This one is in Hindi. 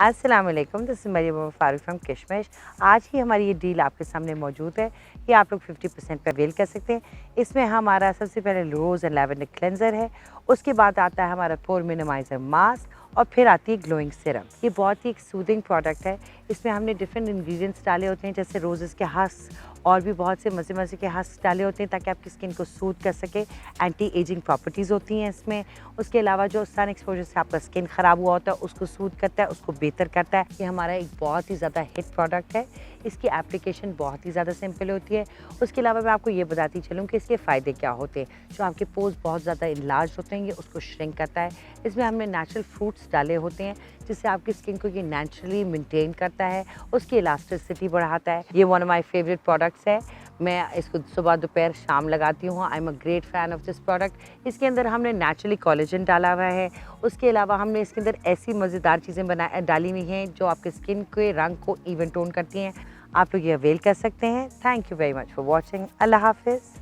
अस्सलाम वालेकुम, this is Mariam Farooq from Kishmish. आज ही हमारी ये डील आपके सामने मौजूद है। ये आप लोग 50% पे अवेल कर सकते हैं। इसमें हमारा सबसे पहले रोज़ एंड लैवेंडर क्लेंजर है, उसके बाद आता है हमारा पोर मिनिमाइजर मास्क और फिर आती है ग्लोइंग सिरम। ये बहुत ही एक सूदिंग प्रोडक्ट है। इसमें हमने डिफरेंट इंग्रेडिएंट्स डाले होते हैं, जैसे रोजेज़ के हस्क और भी बहुत से मज़े मज़े के हस्क डाले होते हैं ताकि आपकी स्किन को सूद कर सके। एंटी एजिंग प्रॉपर्टीज़ होती हैं इसमें। उसके अलावा जो सन एक्सपोजर से आपका स्किन ख़राब हुआ होता है उसको सूद करता है, उसको बेहतर करता है। ये हमारा एक बहुत ही ज़्यादा हिट प्रोडक्ट है। इसकी एप्लीकेशन बहुत ही ज़्यादा सिंपल होती है। उसके अलावा मैं आपको ये बताती चलूँ कि इसके फ़ायदे क्या होते हैं। जो आपके पोर्स बहुत ज़्यादा इनलार्ज होते हैं, ये उसको श्रिंक करता है। इसमें हमने नेचुरल फ्रूट्स डाले होते हैं जिससे आपकी स्किन को ये नेचुरली मेंटेन करता है, उसकी इलास्टिसिटी बढ़ाता है। ये one of my favourite products है। मैं इसको सुबह दोपहर शाम लगाती हूँ। I am a great fan of this product. इसके अंदर हमने नेचुरली कोलेजन डाला हुआ है। उसके अलावा हमने इसके अंदर ऐसी मज़ेदार चीज़ें डाली हुई हैं जो आपके स्किन के रंग को इवन टोन करती हैं। आप लोग ये अवेल कर सकते हैं। Thank you very much for watching. अल्लाह हाफिज़।